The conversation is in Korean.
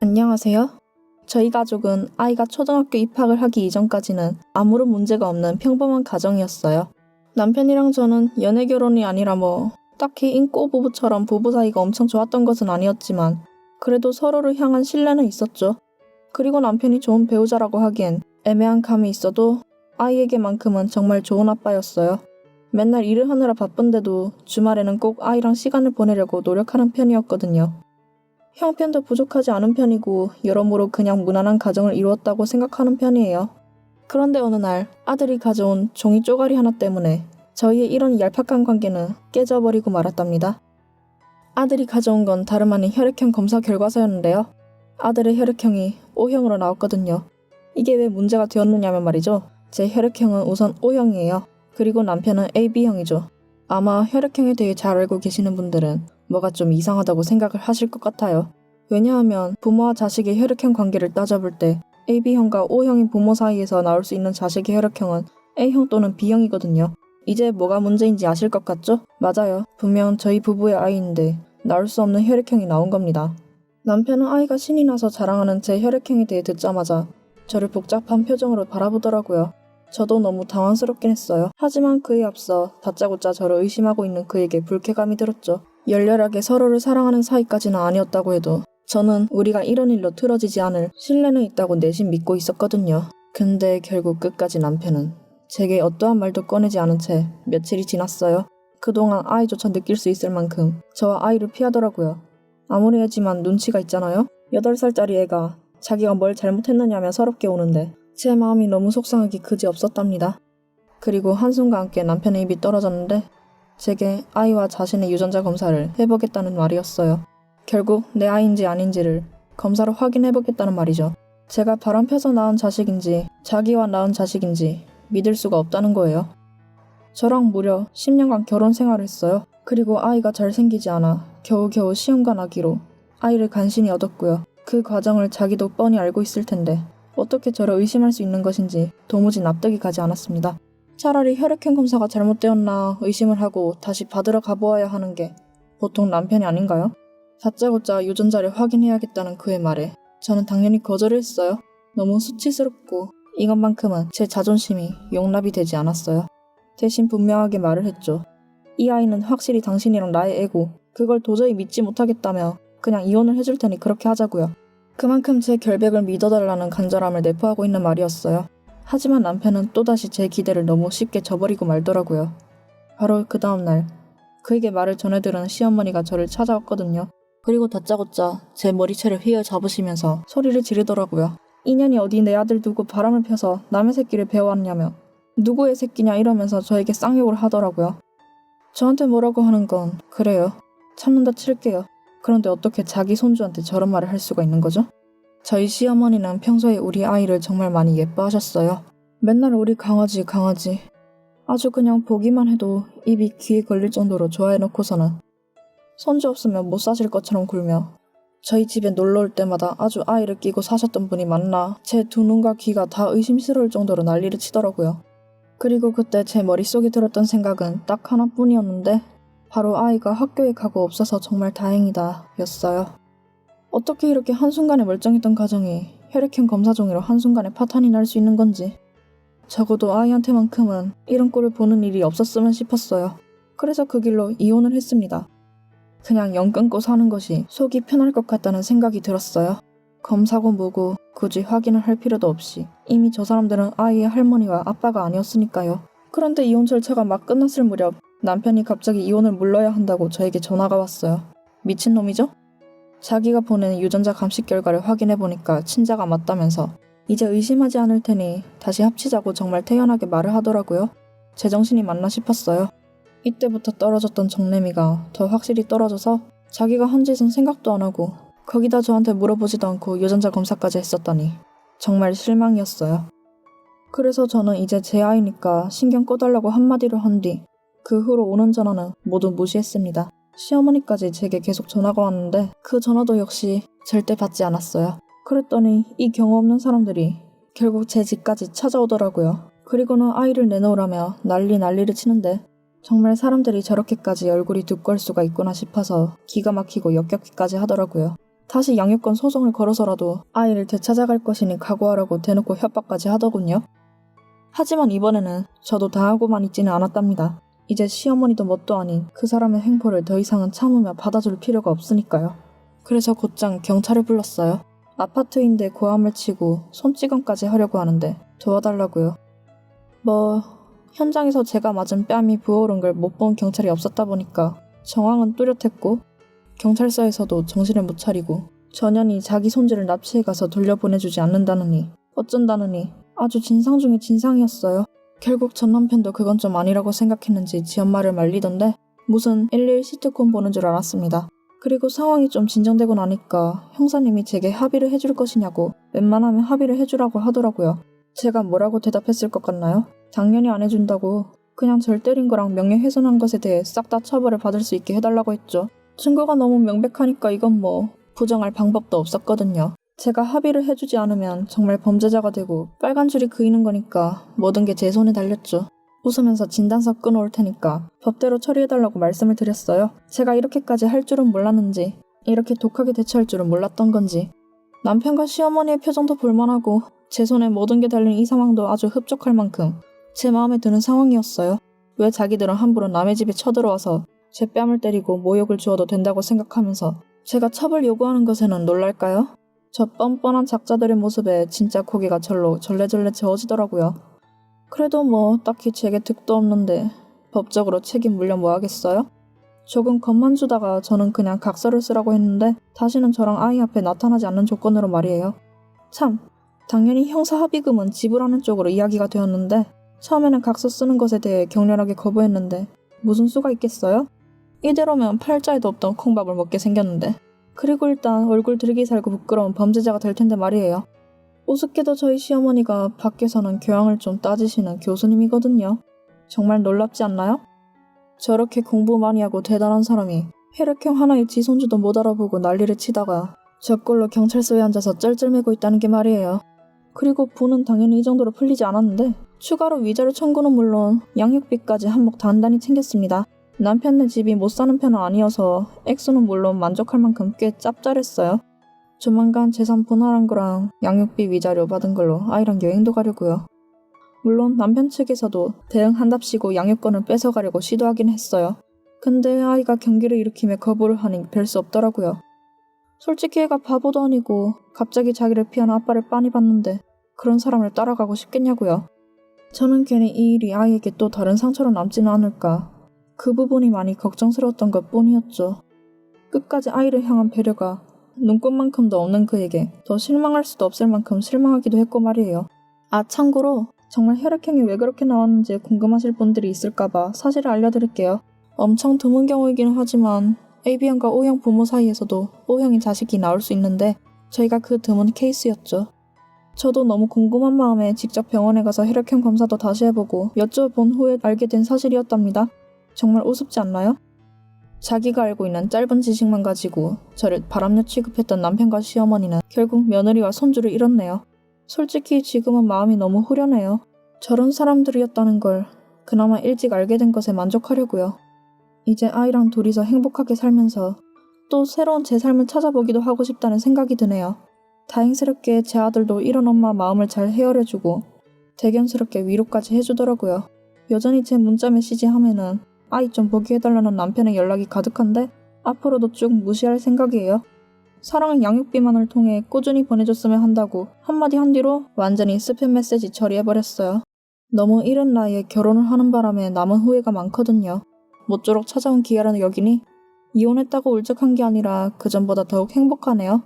안녕하세요. 저희 가족은 아이가 초등학교 입학을 하기 이전까지는 아무런 문제가 없는 평범한 가정이었어요. 남편이랑 저는 연애 결혼이 아니라 딱히 인꼬 부부처럼 부부 사이가 엄청 좋았던 것은 아니었지만 그래도 서로를 향한 신뢰는 있었죠. 그리고 남편이 좋은 배우자라고 하기엔 애매한 감이 있어도 아이에게만큼은 정말 좋은 아빠였어요. 맨날 일을 하느라 바쁜데도 주말에는 꼭 아이랑 시간을 보내려고 노력하는 편이었거든요. 형편도 부족하지 않은 편이고 여러모로 그냥 무난한 가정을 이루었다고 생각하는 편이에요. 그런데 어느 날 아들이 가져온 종이 쪼가리 하나 때문에 저희의 이런 얄팍한 관계는 깨져버리고 말았답니다. 아들이 가져온 건 다름 아닌 혈액형 검사 결과서였는데요. 아들의 혈액형이 O형으로 나왔거든요. 이게 왜 문제가 되었느냐면 말이죠. 제 혈액형은 우선 O형이에요. 그리고 남편은 AB형이죠. 아마 혈액형에 대해 잘 알고 계시는 분들은 뭐가 좀 이상하다고 생각을 하실 것 같아요. 왜냐하면 부모와 자식의 혈액형 관계를 따져볼 때 AB형과 O형인 부모 사이에서 나올 수 있는 자식의 혈액형은 A형 또는 B형이거든요. 이제 뭐가 문제인지 아실 것 같죠? 맞아요. 분명 저희 부부의 아이인데 나올 수 없는 혈액형이 나온 겁니다. 남편은 아이가 신이 나서 자랑하는 제 혈액형에 대해 듣자마자 저를 복잡한 표정으로 바라보더라고요. 저도 너무 당황스럽긴 했어요. 하지만 그에 앞서 다짜고짜 저를 의심하고 있는 그에게 불쾌감이 들었죠. 열렬하게 서로를 사랑하는 사이까지는 아니었다고 해도 저는 우리가 이런 일로 틀어지지 않을 신뢰는 있다고 내심 믿고 있었거든요. 근데 결국 끝까지 남편은 제게 어떠한 말도 꺼내지 않은 채 며칠이 지났어요. 그동안 아이조차 느낄 수 있을 만큼 저와 아이를 피하더라고요. 아무리 하지만 눈치가 있잖아요. 8살짜리 애가 자기가 뭘 잘못했느냐며 서럽게 오는데 제 마음이 너무 속상하기 그지없었답니다. 그리고 한순간 함께 남편의 입이 떨어졌는데 제게 아이와 자신의 유전자 검사를 해보겠다는 말이었어요. 결국 내 아이인지 아닌지를 검사로 확인해보겠다는 말이죠. 제가 바람펴서 낳은 자식인지 자기와 낳은 자식인지 믿을 수가 없다는 거예요. 저랑 무려 10년간 결혼 생활을 했어요. 그리고 아이가 잘생기지 않아 겨우겨우 시험관 아기로 아이를 간신히 얻었고요. 그 과정을 자기도 뻔히 알고 있을 텐데 어떻게 저를 의심할 수 있는 것인지 도무지 납득이 가지 않았습니다. 차라리 혈액형 검사가 잘못되었나 의심을 하고 다시 받으러 가보아야 하는 게 보통 남편이 아닌가요? 다짜고짜 유전자를 확인해야겠다는 그의 말에 저는 당연히 거절을 했어요. 너무 수치스럽고 이것만큼은 제 자존심이 용납이 되지 않았어요. 대신 분명하게 말을 했죠. 이 아이는 확실히 당신이랑 나의 애고 그걸 도저히 믿지 못하겠다며 그냥 이혼을 해줄 테니 그렇게 하자고요. 그만큼 제 결백을 믿어달라는 간절함을 내포하고 있는 말이었어요. 하지만 남편은 또다시 제 기대를 너무 쉽게 저버리고 말더라고요. 바로 그 다음날 그에게 말을 전해들은 시어머니가 저를 찾아왔거든요. 그리고 다짜고짜 제 머리채를 휘어잡으시면서 소리를 지르더라고요. 인연이 어디 내 아들 두고 바람을 펴서 남의 새끼를 배워왔냐며 누구의 새끼냐 이러면서 저에게 쌍욕을 하더라고요. 저한테 뭐라고 하는 건 그래요. 참는다 칠게요. 그런데 어떻게 자기 손주한테 저런 말을 할 수가 있는 거죠? 저희 시어머니는 평소에 우리 아이를 정말 많이 예뻐하셨어요. 맨날 우리 강아지 아주 그냥 보기만 해도 입이 귀에 걸릴 정도로 좋아해놓고서는 손주 없으면 못 사실 것처럼 굴며 저희 집에 놀러 올 때마다 아주 아이를 끼고 사셨던 분이 맞나 제 두 눈과 귀가 다 의심스러울 정도로 난리를 치더라고요. 그리고 그때 제 머릿속에 들었던 생각은 딱 하나뿐이었는데 바로 아이가 학교에 가고 없어서 정말 다행이다 였어요. 어떻게 이렇게 한순간에 멀쩡했던 가정이 혈액형 검사 종이로 한순간에 파탄이 날 수 있는 건지 적어도 아이한테만큼은 이런 꼴을 보는 일이 없었으면 싶었어요. 그래서 그 길로 이혼을 했습니다. 그냥 영 끊고 사는 것이 속이 편할 것 같다는 생각이 들었어요. 검사고 뭐고 굳이 확인을 할 필요도 없이 이미 저 사람들은 아이의 할머니와 아빠가 아니었으니까요. 그런데 이혼 절차가 막 끝났을 무렵 남편이 갑자기 이혼을 물러야 한다고 저에게 전화가 왔어요. 미친놈이죠? 자기가 보낸 유전자 감식 결과를 확인해보니까 친자가 맞다면서 이제 의심하지 않을 테니 다시 합치자고 정말 태연하게 말을 하더라고요. 제정신이 맞나 싶었어요. 이때부터 떨어졌던 정내미가 더 확실히 떨어져서 자기가 한 짓은 생각도 안 하고 거기다 저한테 물어보지도 않고 유전자 검사까지 했었다니 정말 실망이었어요. 그래서 저는 이제 제 아이니까 신경 꺼달라고 한마디로 한 뒤 그 후로 오는 전화는 모두 무시했습니다. 시어머니까지 제게 계속 전화가 왔는데 그 전화도 역시 절대 받지 않았어요. 그랬더니 이 경우 없는 사람들이 결국 제 집까지 찾아오더라고요. 그리고는 아이를 내놓으라며 난리를 치는데 정말 사람들이 저렇게까지 얼굴이 두꺼울 수가 있구나 싶어서 기가 막히고 역겹기까지 하더라고요. 다시 양육권 소송을 걸어서라도 아이를 되찾아갈 것이니 각오하라고 대놓고 협박까지 하더군요. 하지만 이번에는 저도 당하고만 있지는 않았답니다. 이제 시어머니도 뭣도 아닌 그 사람의 행포를 더 이상은 참으며 받아줄 필요가 없으니까요. 그래서 곧장 경찰을 불렀어요. 아파트인데 고함을 치고 손찌검까지 하려고 하는데 도와달라고요. 현장에서 제가 맞은 뺨이 부어오른 걸 못 본 경찰이 없었다 보니까 정황은 뚜렷했고 경찰서에서도 정신을 못 차리고 전현이 자기 손주를 납치해 가서 돌려보내주지 않는다느니 어쩐다느니 아주 진상 중에 진상이었어요. 결국 전 남편도 그건 좀 아니라고 생각했는지 지 엄마를 말리던데 무슨 111 시트콤 보는 줄 알았습니다. 그리고 상황이 좀 진정되고 나니까 형사님이 제게 합의를 해줄 것이냐고 웬만하면 합의를 해주라고 하더라고요. 제가 뭐라고 대답했을 것 같나요? 당연히 안 해준다고. 그냥 절 때린 거랑 명예훼손한 것에 대해 싹 다 처벌을 받을 수 있게 해달라고 했죠. 증거가 너무 명백하니까 이건 부정할 방법도 없었거든요. 제가 합의를 해주지 않으면 정말 범죄자가 되고 빨간 줄이 그이는 거니까 모든 게 제 손에 달렸죠. 웃으면서 진단서 끊어올 테니까 법대로 처리해달라고 말씀을 드렸어요. 제가 이렇게까지 할 줄은 몰랐는지 이렇게 독하게 대처할 줄은 몰랐던 건지 남편과 시어머니의 표정도 볼만하고 제 손에 모든 게 달린 이 상황도 아주 흡족할 만큼 제 마음에 드는 상황이었어요. 왜 자기들은 함부로 남의 집에 쳐들어와서 제 뺨을 때리고 모욕을 주어도 된다고 생각하면서 제가 처벌 요구하는 것에는 놀랄까요? 저 뻔뻔한 작자들의 모습에 진짜 고개가 절로 절레절레 저어지더라고요. 그래도 딱히 제게 득도 없는데 법적으로 책임 물려 뭐 하겠어요? 조금 겁만 주다가 저는 그냥 각서를 쓰라고 했는데 다시는 저랑 아이 앞에 나타나지 않는 조건으로 말이에요. 참, 당연히 형사 합의금은 지불하는 쪽으로 이야기가 되었는데 처음에는 각서 쓰는 것에 대해 격렬하게 거부했는데 무슨 수가 있겠어요? 이대로면 팔자에도 없던 콩밥을 먹게 생겼는데 그리고 일단 얼굴 들이기 살고 부끄러운 범죄자가 될 텐데 말이에요. 우습게도 저희 시어머니가 밖에서는 교양을 좀 따지시는 교수님이거든요. 정말 놀랍지 않나요? 저렇게 공부 많이 하고 대단한 사람이 혈액형 하나의 지 손주도 못 알아보고 난리를 치다가 저 꼴로 경찰서에 앉아서 쩔쩔매고 있다는 게 말이에요. 그리고 부는 당연히 이 정도로 풀리지 않았는데 추가로 위자료 청구는 물론 양육비까지 한몫 단단히 챙겼습니다. 남편네 집이 못 사는 편은 아니어서 액수는 물론 만족할 만큼 꽤 짭짤했어요. 조만간 재산 분할한 거랑 양육비 위자료 받은 걸로 아이랑 여행도 가려고요. 물론 남편 측에서도 대응한답시고 양육권을 뺏어가려고 시도하긴 했어요. 근데 아이가 경기를 일으키며 거부를 하니 별 수 없더라고요. 솔직히 애가 바보도 아니고 갑자기 자기를 피한 아빠를 빤히 봤는데 그런 사람을 따라가고 싶겠냐고요. 저는 괜히 이 일이 아이에게 또 다른 상처로 남지는 않을까. 그 부분이 많이 걱정스러웠던 것 뿐이었죠. 끝까지 아이를 향한 배려가 눈꽃만큼도 없는 그에게 더 실망할 수도 없을 만큼 실망하기도 했고 말이에요. 참고로 정말 혈액형이 왜 그렇게 나왔는지 궁금하실 분들이 있을까봐 사실을 알려드릴게요. 엄청 드문 경우이긴 하지만 AB형과 O형 부모 사이에서도 O형인 자식이 나올 수 있는데 저희가 그 드문 케이스였죠. 저도 너무 궁금한 마음에 직접 병원에 가서 혈액형 검사도 다시 해보고 여쭤본 후에 알게 된 사실이었답니다. 정말 우습지 않나요? 자기가 알고 있는 짧은 지식만 가지고 저를 바람녀 취급했던 남편과 시어머니는 결국 며느리와 손주를 잃었네요. 솔직히 지금은 마음이 너무 후련해요. 저런 사람들이었다는 걸 그나마 일찍 알게 된 것에 만족하려고요. 이제 아이랑 둘이서 행복하게 살면서 또 새로운 제 삶을 찾아보기도 하고 싶다는 생각이 드네요. 다행스럽게 제 아들도 이런 엄마 마음을 잘 헤아려주고 대견스럽게 위로까지 해주더라고요. 여전히 제 문자 메시지 하면은 아이 좀 보게 해달라는 남편의 연락이 가득한데 앞으로도 쭉 무시할 생각이에요. 사랑은 양육비만을 통해 꾸준히 보내줬으면 한다고 한마디 한 뒤로 완전히 스팸 메시지 처리해버렸어요. 너무 이른 나이에 결혼을 하는 바람에 남은 후회가 많거든요. 모쪼록 찾아온 기회라는 여기니 이혼했다고 울적한 게 아니라 그전보다 더욱 행복하네요.